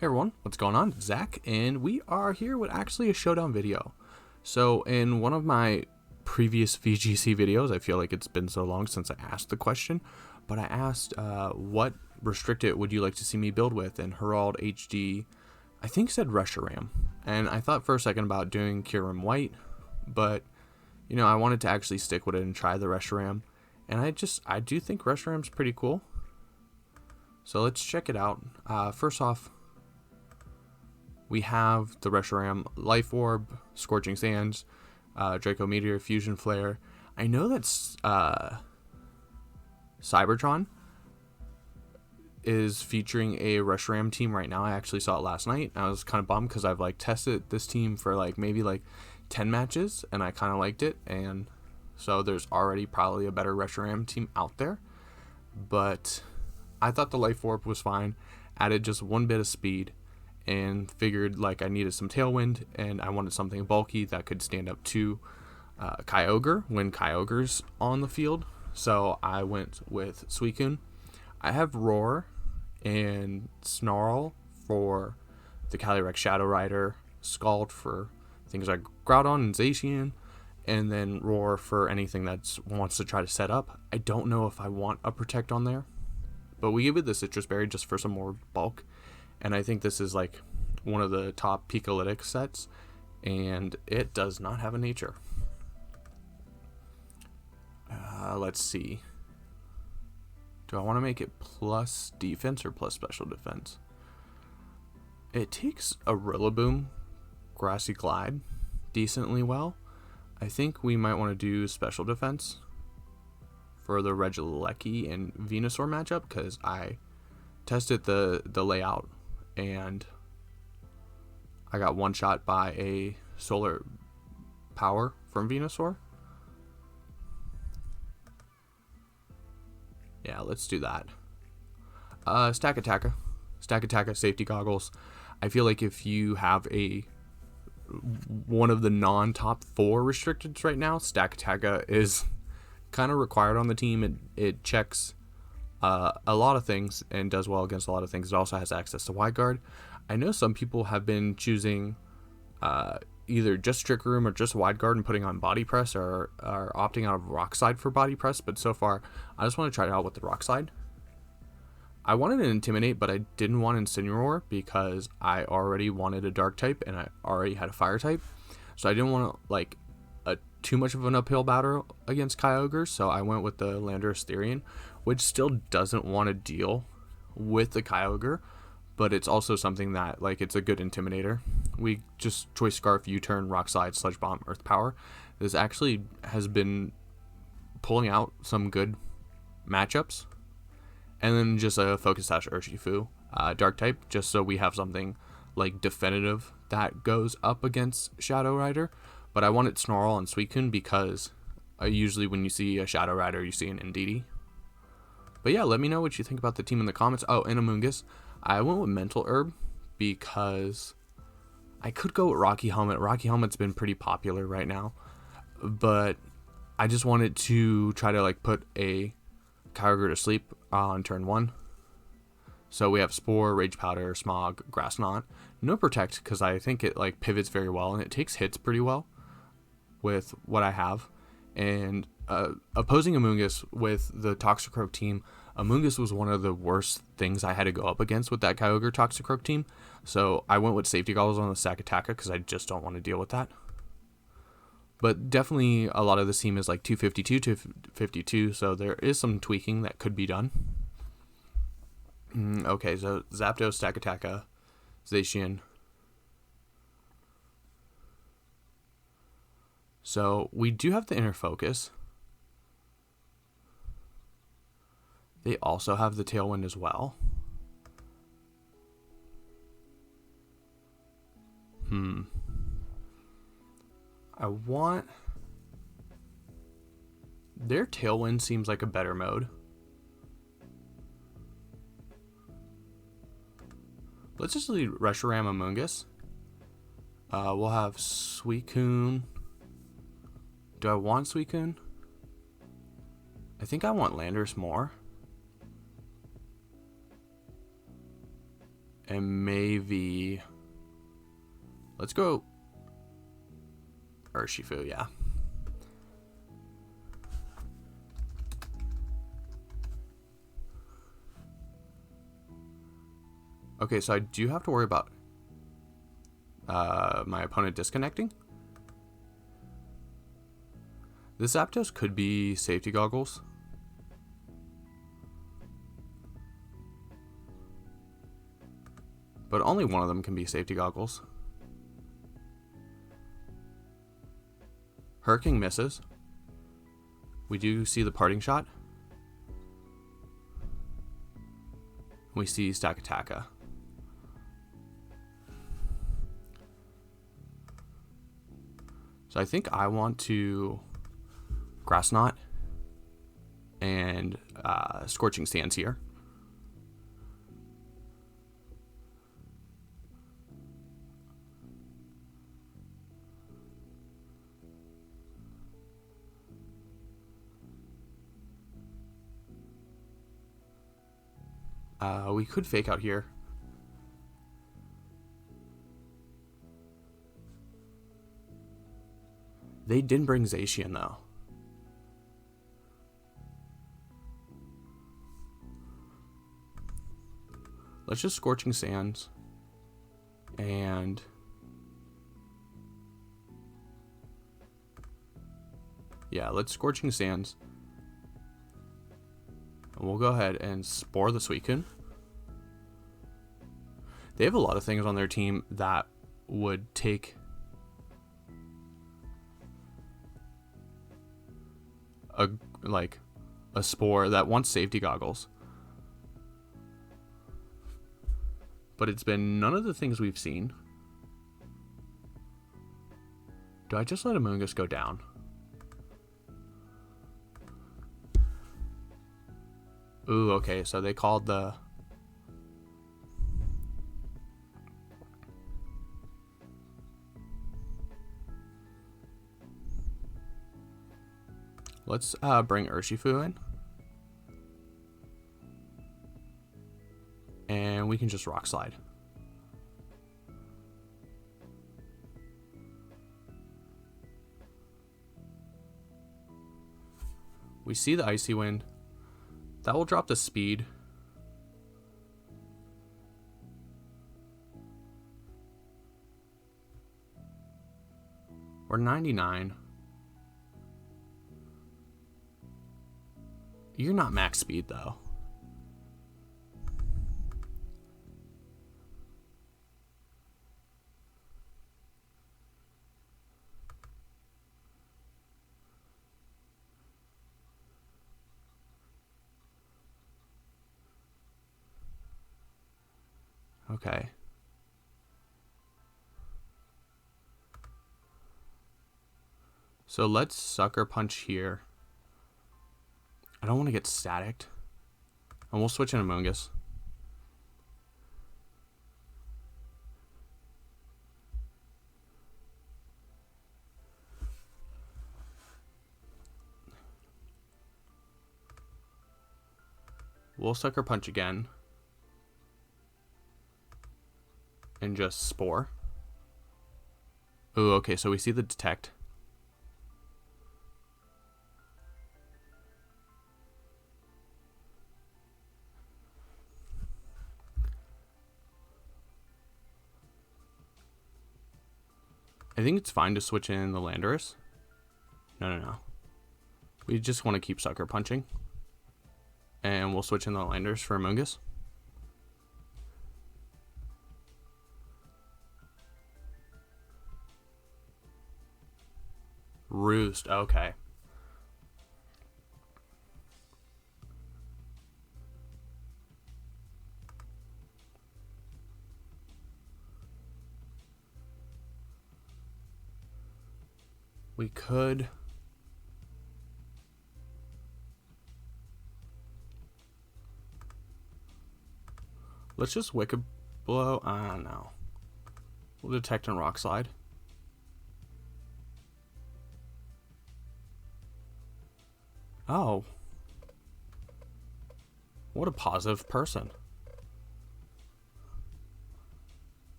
Hey everyone, what's going on? It's Zach, and we are here with actually a Showdown video. So in one of my previous VGC videos, I feel like it's been so long since I asked the question, but I asked what restricted would you like to see me build with, and Herald HD, I think said Reshiram. And I thought for a second about doing Kyurem White, but I wanted to actually stick with it and try the Reshiram. And I do think Reshiram's pretty cool. So let's check it out. First off, we have the Reshiram Life Orb, Scorching Sands, Draco Meteor, Fusion Flare. I know that's Cybertron is featuring a Reshiram team right now. I actually saw it last night. I was kind of bummed because I've tested this team for maybe 10 matches and I kind of liked it, and so there's already probably a better Reshiram team out there. But I thought the Life Orb was fine. Added just one bit of speed and figured I needed some tailwind and I wanted something bulky that could stand up to Kyogre when Kyogre's on the field. So I went with Suicune. I have Roar and Snarl for the Calyrex Shadow Rider, Scald for things like Groudon and Zacian, and then Roar for anything that wants to try to set up. I don't know if I want a Protect on there, but we give it the Citrus Berry just for some more bulk. And I think this is one of the top Picolytic sets, and it does not have a nature. Let's see. Do I want to make it plus defense or plus special defense? It takes a Rillaboom, Grassy Glide decently well. I think we might want to do special defense for the Regieleki and Venusaur matchup, because I tested the layout and I got one shot by a Solar Power from Venusaur. Yeah, let's do that. Stakataka. Stakataka safety goggles. I feel like if you have one of the non-top 4 restricteds right now, Stakataka is kind of required on the team. It checks a lot of things and does well against a lot of things. It also has access to Wide Guard. I know some people have been choosing either just Trick Room or just Wide Guard and putting on Body Press, or opting out of Rock Slide for Body Press, but so far I just want to try it out with the Rock Slide. I wanted an Intimidate, but I didn't want Incineroar because I already wanted a Dark type and I already had a Fire type, so I didn't want too much of an uphill battle against Kyogre, so I went with the Landorus Therian, which still doesn't want to deal with the Kyogre, but it's also something that it's a good intimidator. We just Choice Scarf, U-Turn, Rock Slide, Sludge Bomb, Earth Power. This actually has been pulling out some good matchups. And then just a Focus Sash Urshifu, Dark type, just so we have something definitive that goes up against Shadow Rider. But I wanted Snarl and Suicune because usually when you see a Shadow Rider, you see an Indeedee. But yeah, let me know what you think about the team in the comments. Oh, and Amoonguss. I went with Mental Herb because I could go with Rocky Helmet. Rocky Helmet's been pretty popular right now, but I just wanted to try to put a Kyogre to sleep on turn 1. So we have Spore, Rage Powder, Smog, Grass Knot. No Protect because I think it pivots very well and it takes hits pretty well with what I have. And opposing Amoonguss with the Toxicroak team, Amoonguss was one of the worst things I had to go up against with that Kyogre Toxicroak team. So I went with Safety Goggles on the Stakataka because I just don't want to deal with that. But definitely a lot of this team is 252, 252, so there is some tweaking that could be done. Okay, so Zapdos, Stakataka, Zacian. So we do have the Inner Focus. They also have the Tailwind as well. I want... Their Tailwind seems like a better mode. Let's just leave Reshiram Amoonguss. We'll have Suicune. Do I want Suicune? I think I want Landorus more. And maybe... Let's go... Urshifu, yeah. Okay, so I do have to worry about my opponent disconnecting. This Zapdos could be safety goggles. But only one of them can be safety goggles. Hurricane misses. We do see the parting shot. We see Stakataka. So I think I want to Grass Knot and Scorching Sands here. We could fake out here. They didn't bring Zacian though. Let's just Scorching Sands. And yeah, let's Scorching Sands. And we'll go ahead and Spore the Suicune. They have a lot of things on their team that would take a Spore that wants safety goggles. But it's been none of the things we've seen. Do I just let Amoonguss go down? Ooh, okay, so they called the... Let's bring Urshifu in. And we can just Rock Slide. We see the Icy Wind. That will drop the speed. We're 99. You're not max speed though. Okay. So let's Sucker Punch here. I don't want to get staticked. And we'll switch in Amoonguss. We'll Sucker Punch again. And just Spore. Ooh, okay, so we see the Detect. I think it's fine to switch in the Landorus. No. We just want to keep Sucker Punching. And we'll switch in the Landorus for Amoonguss. Roost, okay. We could... Let's just Wicked Blow. I don't know. We'll Detect and Rock Slide. Oh. What a positive person.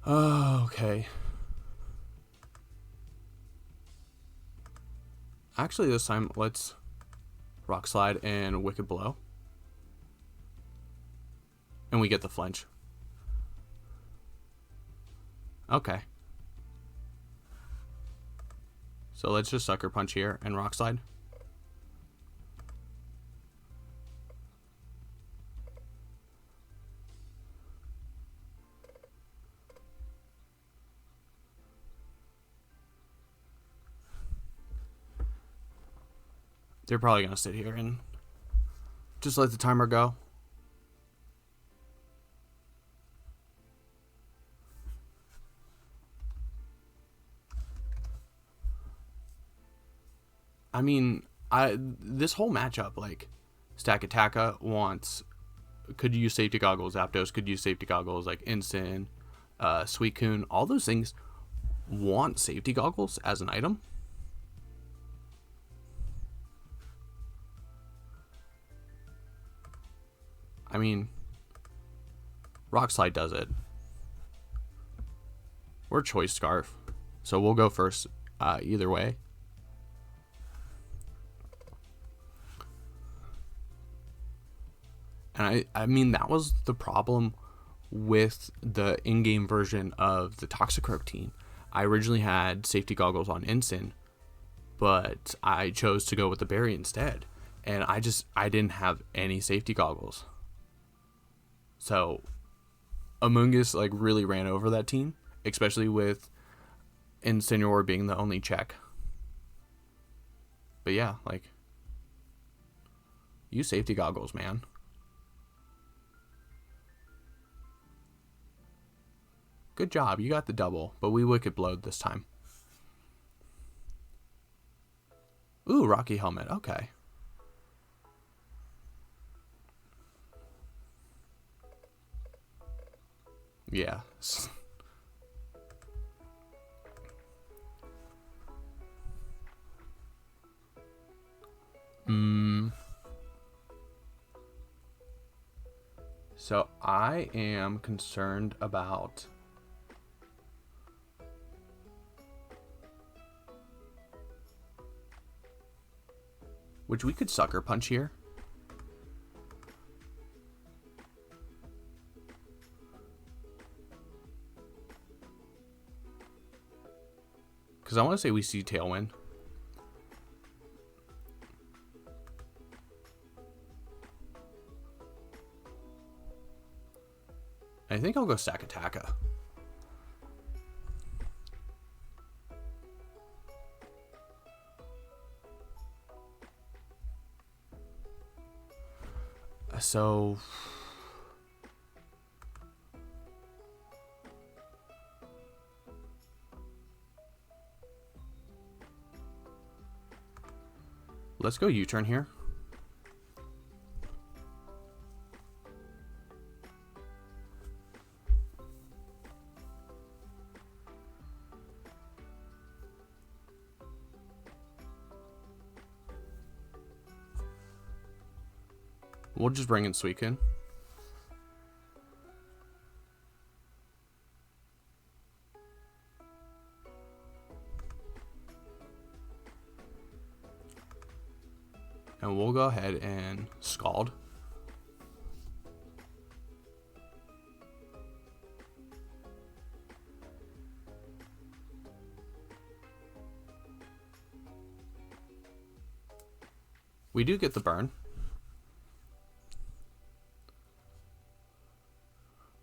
Okay. Actually, this time, let's Rock Slide and Wicked Blow. And we get the flinch. Okay. So let's just Sucker Punch here and Rock Slide. They're probably going to sit here and just let the timer go. I mean, this whole matchup, like, Stakataka could use safety goggles, Zapdos could use safety goggles, like Ensign, Suicune, all those things want safety goggles as an item. I mean, Rock Slide does it. We're Choice Scarf, so we'll go first either way. And I mean, that was the problem with the in-game version of the Toxicroak team. I originally had safety goggles on Ensign, but I chose to go with the berry instead. And I didn't have any safety goggles. So Amoonguss like really ran over that team, especially with Incineroar being the only check. But yeah, like, use safety goggles, man. Good job, you got the double, but we Wicked Blowed this time. Ooh, Rocky Helmet, okay. Yeah. So I am concerned about which we could Sucker Punch here. Because I want to say we see Tailwind. I think I'll go Stakataka. So let's go U-turn here. We'll just bring in Suicune. And we'll go ahead and Scald. We do get the burn.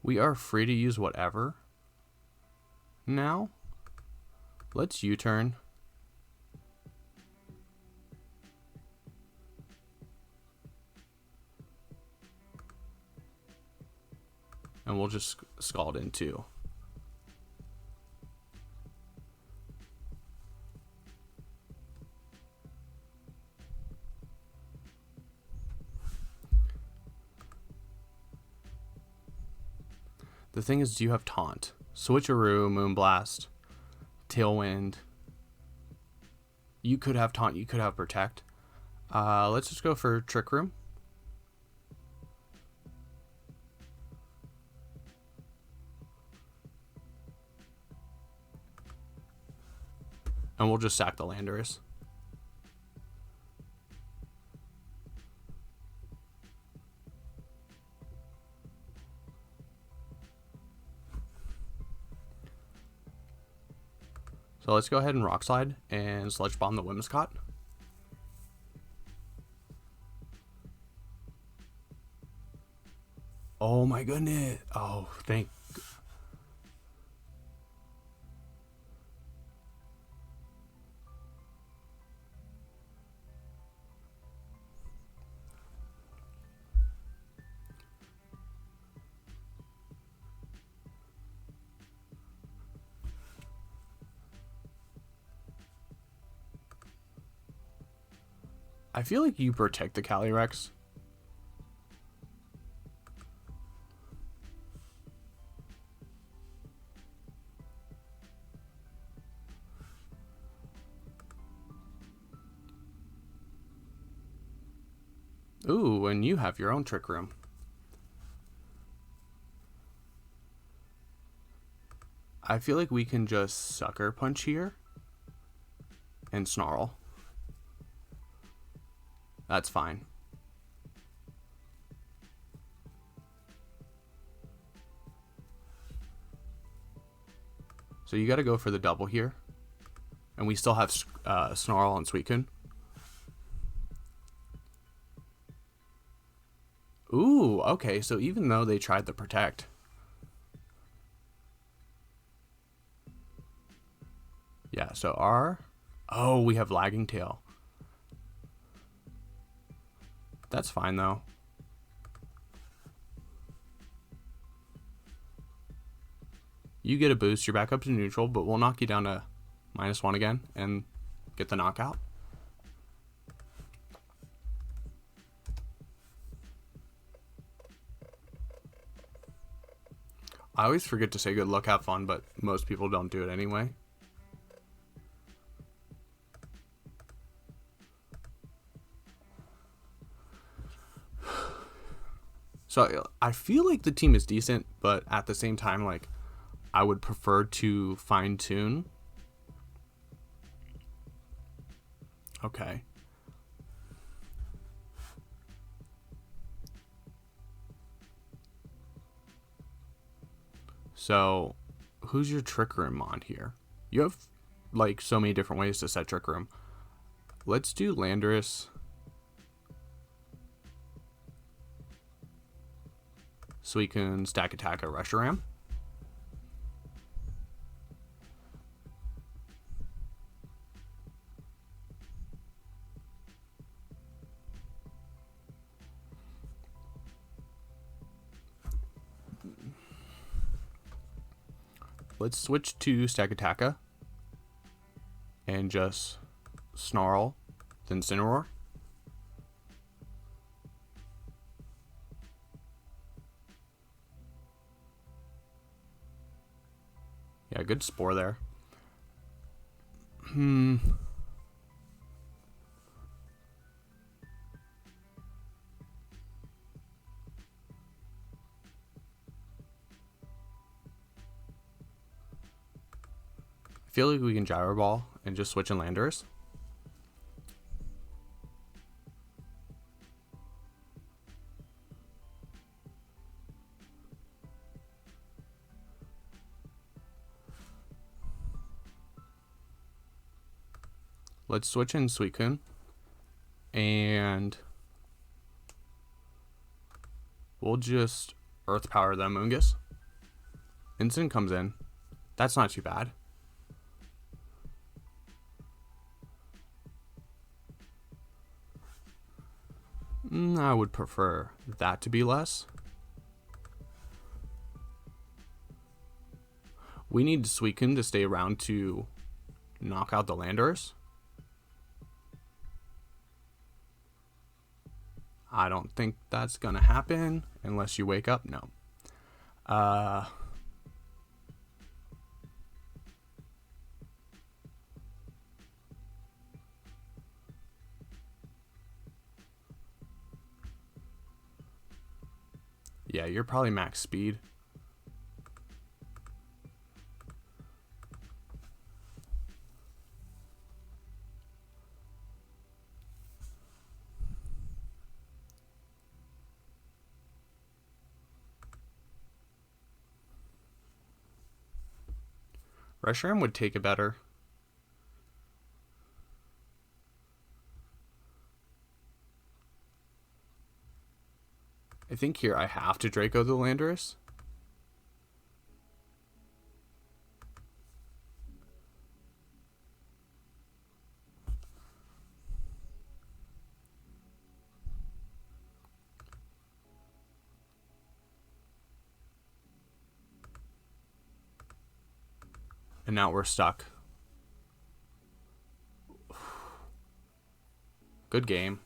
We are free to use whatever. Now, let's U-turn. And we'll just Scald in too. The thing is, do you have Taunt? Switcheroo, Moonblast, Tailwind. You could have Taunt, you could have Protect. Let's just go for Trick Room. And we'll just sack the Landorus. So let's go ahead and Rock Slide and Sludge Bomb the Whimsicott. Oh my goodness. Oh, thank. I feel like you protect the Calyrex. Ooh, and you have your own Trick Room. I feel like we can just Sucker Punch here and Snarl. That's fine. So you got to go for the double here. And we still have Snarl and Suicune. Ooh, okay, so even though they tried to protect. Yeah, so our... Oh, we have Lagging Tail. That's fine, though. You get a boost, you're back up to neutral, but we'll knock you down to -1 again and get the knockout. I always forget to say good luck, have fun, but most people don't do it anyway. So I feel like the team is decent, but at the same time, like, I would prefer to fine tune. Okay. So, who's your Trick Room on here? You have, like, so many different ways to set Trick Room. Let's do Landorus. So we can Stakataka Reshiram. Let's switch to Stakataka and just Snarl, then Cineroar. Yeah, good Spore there. I feel like we can Gyro Ball and just switch in Landorus. Let's switch in Suicune. And we'll just Earth Power the Amoonguss. Instant comes in. That's not too bad. I would prefer that to be less. We need Suicune to stay around to knock out the Landorus. I don't think that's gonna happen unless you wake up. No. Yeah, you're probably max speed. Reshiram would take it better. I think here I have to Draco the Landorus. And now we're stuck. Good game.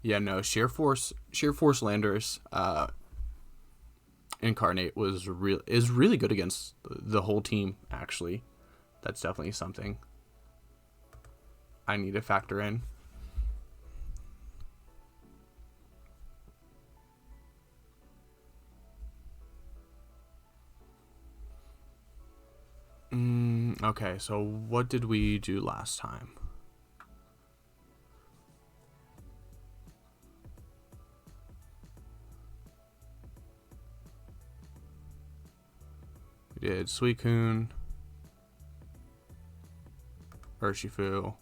Yeah, no, Sheer Force Landers Incarnate is really good against the whole team, actually. That's definitely something I need to factor in. Okay, so what did we do last time? We did Suicune, Urshifu,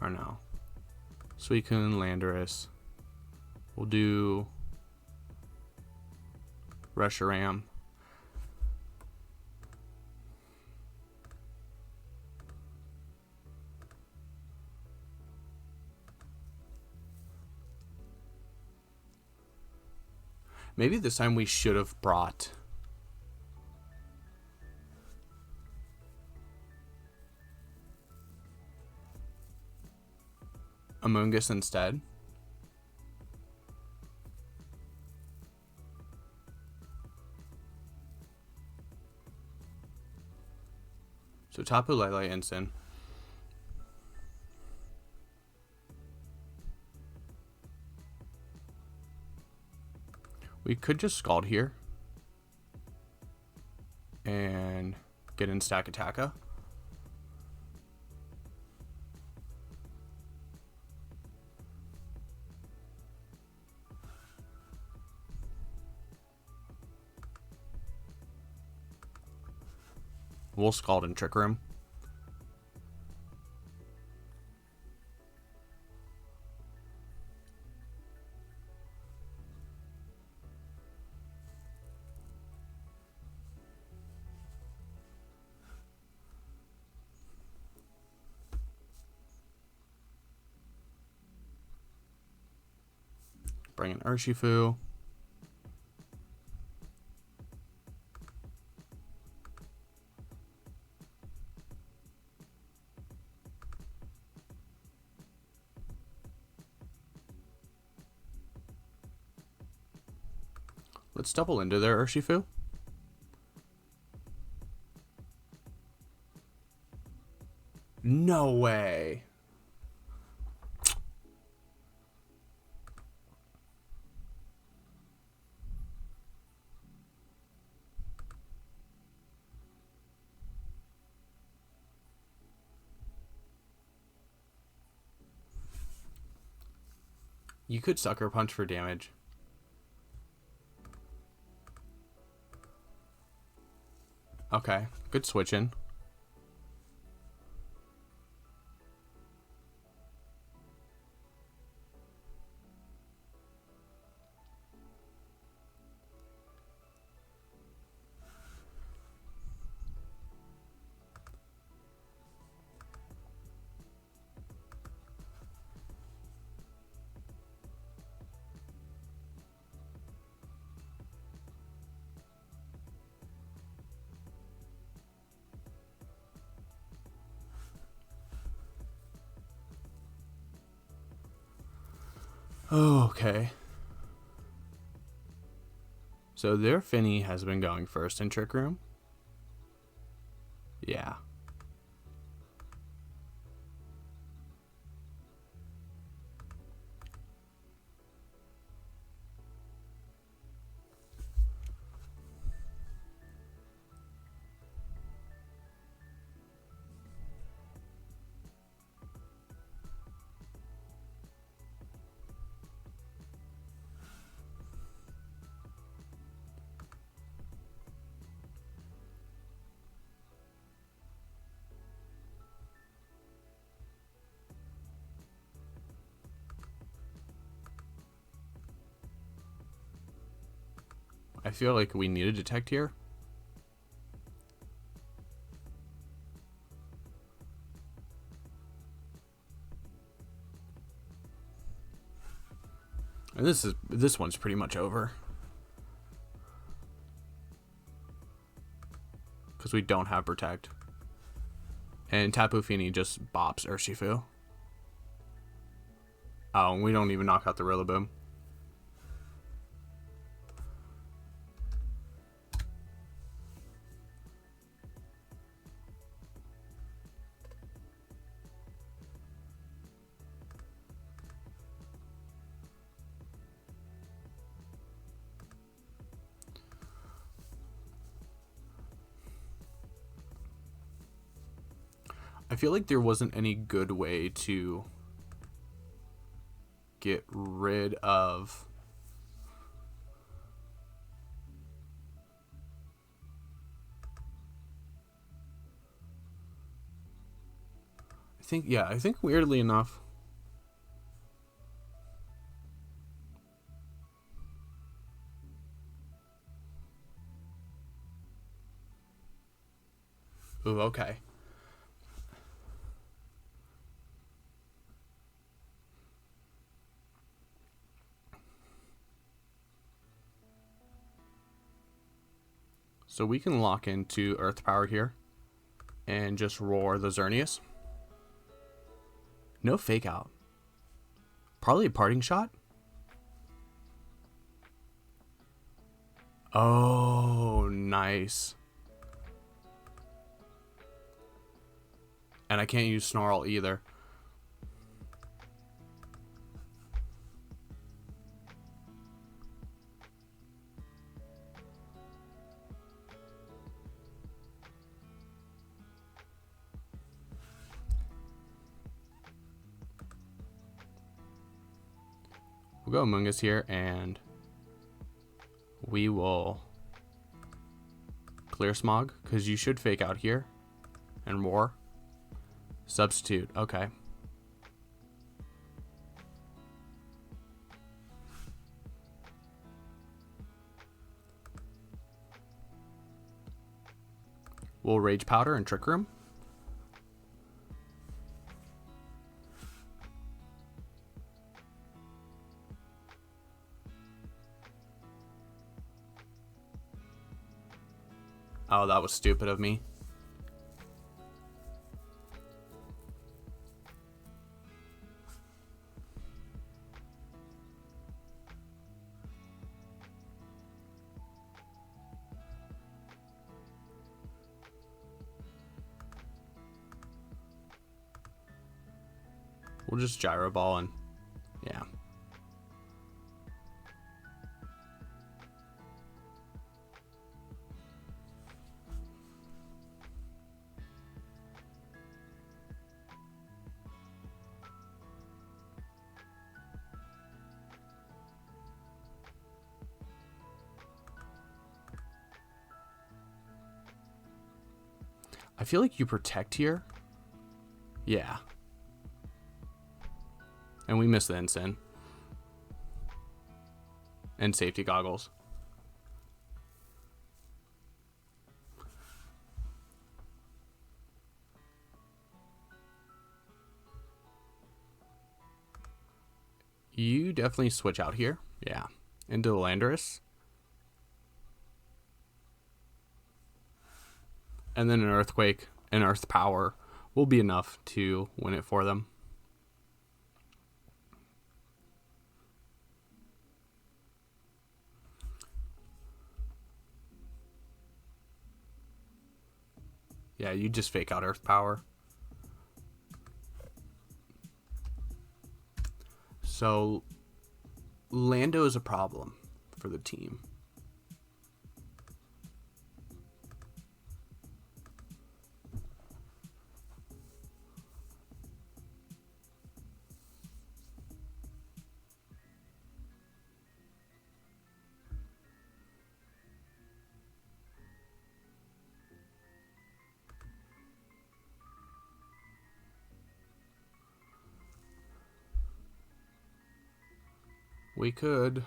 or no, Suicune, Landorus. We'll do Reshiram. Maybe this time we should have brought Amoonguss instead. So Tapu Lele Ensign. We could just Scald here and get in Stakataka. We'll Scald and Trick Room. Bring in Urshifu. Let's double into their Urshifu. No way. You could Sucker Punch for damage. Okay, good switching. Okay. So their Finny has been going first in Trick Room. Yeah. feel like we need a detect here. And this one's pretty much over. Because we don't have protect. And Tapu Fini just bops Urshifu. Oh, and we don't even knock out the Rillaboom. I feel like there wasn't any good way to get rid of I think weirdly enough ooh, okay. So we can lock into Earth Power here and just roar the Xerneas. No fake out. Probably a parting shot. Oh, nice. And I can't use Snarl either. We'll go Mungus here, and we will clear Smog, because you should fake out here. And roar. Substitute, okay. We'll Rage Powder and Trick Room. Oh, that was stupid of me. We'll just Gyro Ball and yeah. I feel like you protect here. Yeah. And we miss the Ensign. And safety goggles. You definitely switch out here. Yeah. Into the Landorus. And then an Earthquake and Earth Power will be enough to win it for them. Yeah, you just fake out Earth Power. So, Lando is a problem for the team. We could.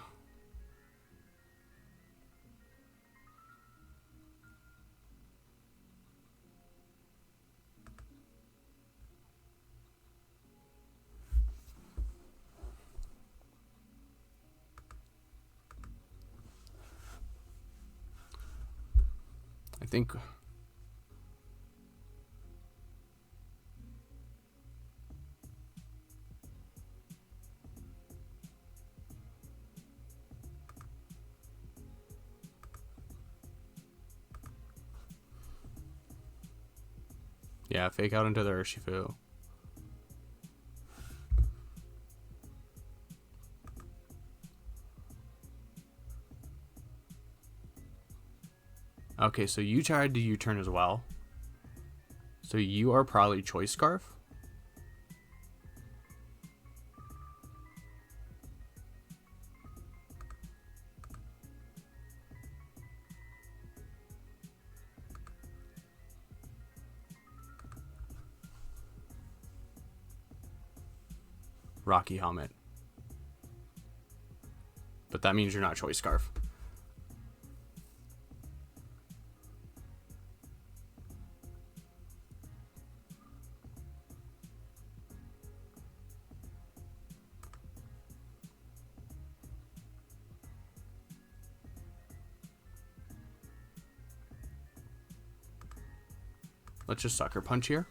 think... Yeah, fake out into the Urshifu. Okay, so you tried to U-turn as well. So you are probably Choice Scarf. Rocky Helmet. But that means you're not Choice Scarf. Let's just Sucker Punch here.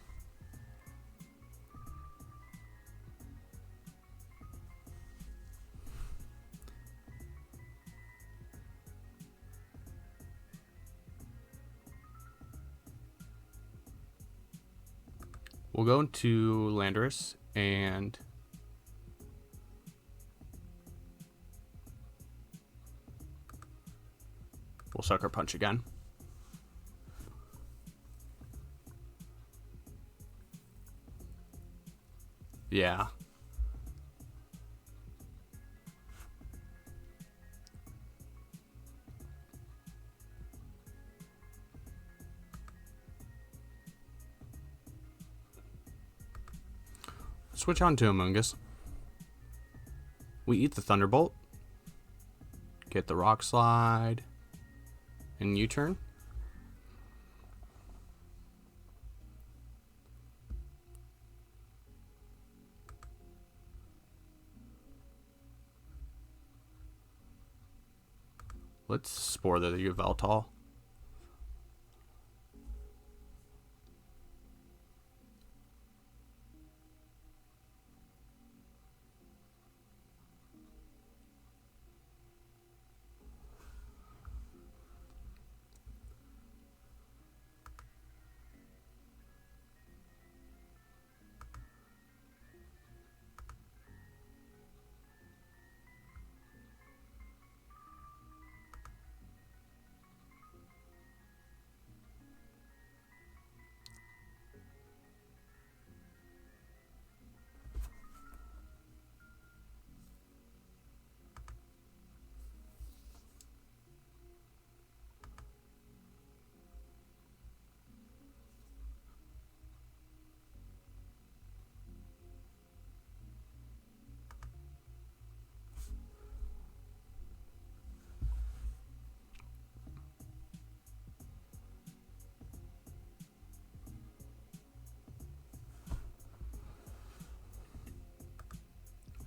We'll go into Landorus and we'll Sucker Punch again. Yeah. Switch on to Amoonguss. We eat the Thunderbolt. Get the Rock Slide. And U-turn. Let's Spore the Yveltal.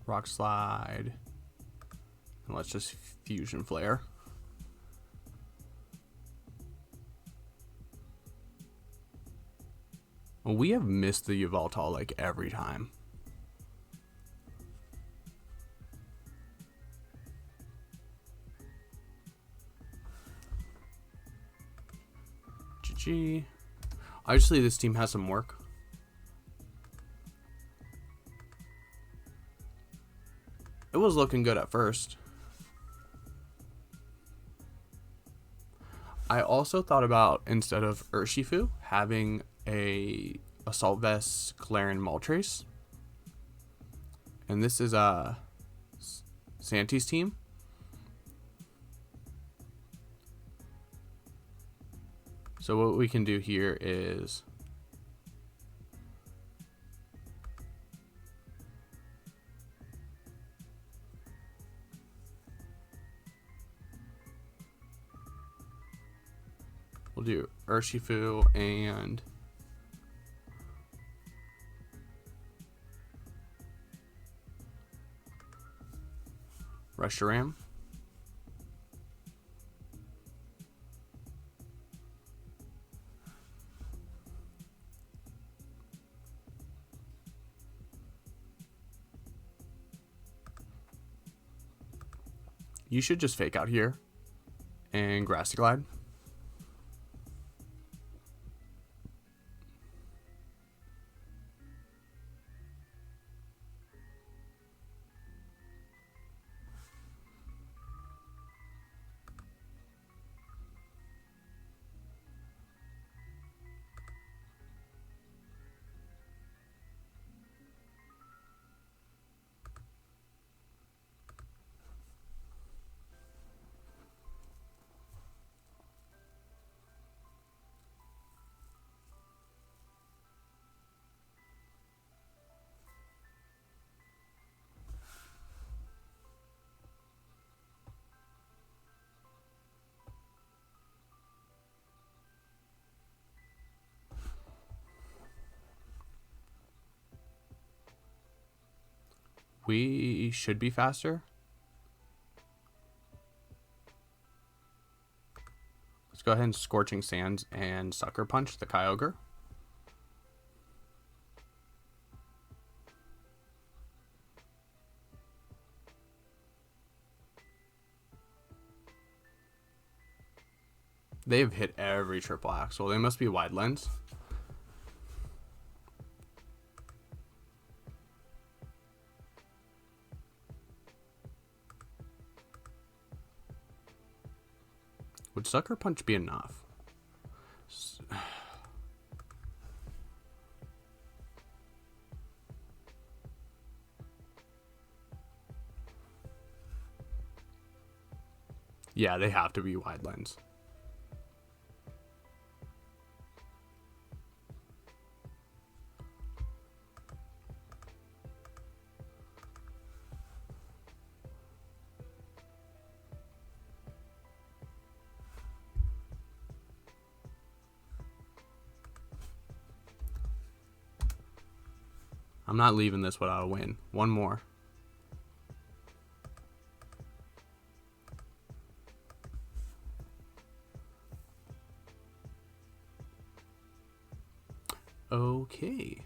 Rock Slide. And let's just Fusion Flare. Well, we have missed the Yveltal like every time. GG. Obviously, this team has some work. It was looking good at first. I also thought about, instead of Urshifu, having a Assault Vest Galarian Moltres. And this is Santi's team. So what we can do here is we'll do Urshifu and Reshiram. You should just fake out here and Grassy Glide. We should be faster. Let's go ahead and Scorching Sands and Sucker Punch the Kyogre. They've hit every triple axle. They must be wide lens. Would Sucker Punch be enough? Yeah, they have to be wide lens. I'm not leaving this without a win. One more. Okay.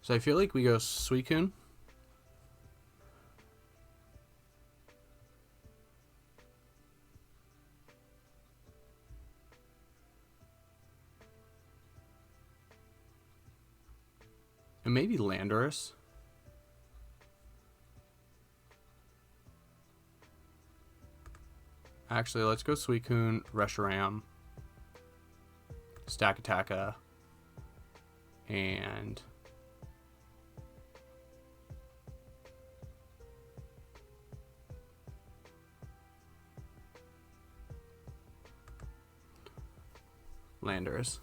So I feel like we go Suicune. And maybe Landorus. Actually, let's go Suicune, Reshiram, Stakataka, and Landorus.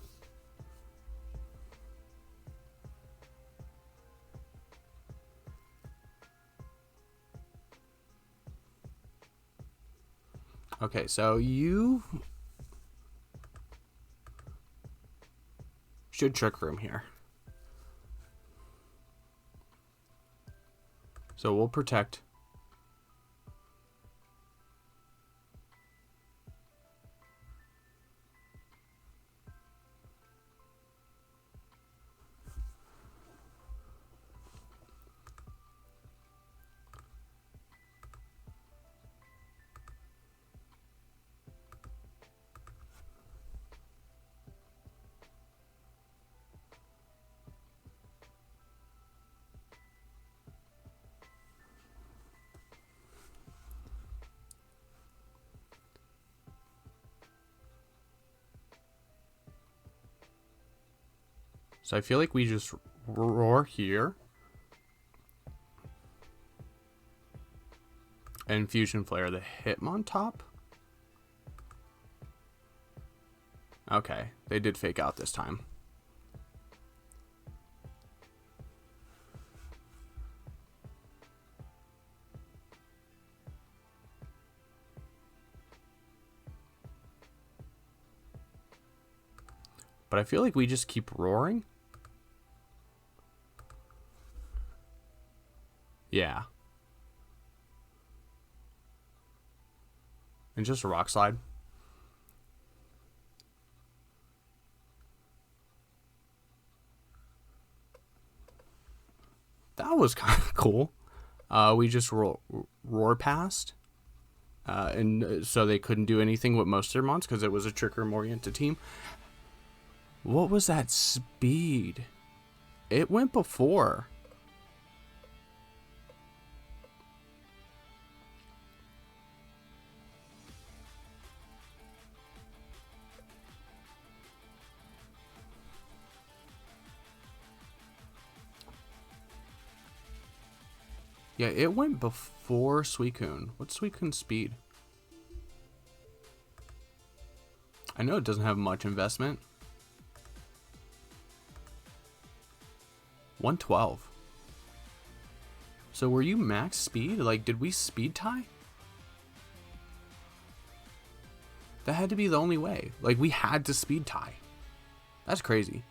Okay, so you should Trick Room here. So we'll protect. So I feel like we just roar here. And Fusion Flare the Hitmontop. Okay, they did fake out this time. But I feel like we just keep roaring. Yeah. And just a Rock Slide. that was kind of cool. We just roar past. And so they couldn't do anything with most of their mons because it was a trick room oriented team. What was that speed? It went before. Yeah, it went before Suicune. What's Suicune's speed? I know it doesn't have much investment. 112. So were you max speed? Like, did we speed tie? That had to be the only way. Like, we had to speed tie. That's crazy.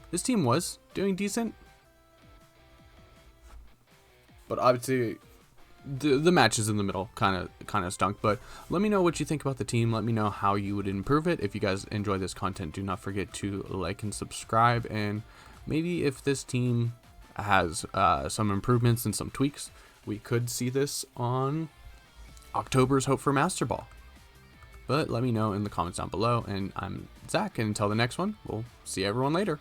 This team was doing decent. But obviously, the matches in the middle kind of stunk. But let me know what you think about the team. Let me know how you would improve it. If you guys enjoy this content, do not forget to like and subscribe. And maybe if this team has some improvements and some tweaks, we could see this on October's Hope for Master Ball. But let me know in the comments down below. And I'm Zach, and until the next one, we'll see everyone later.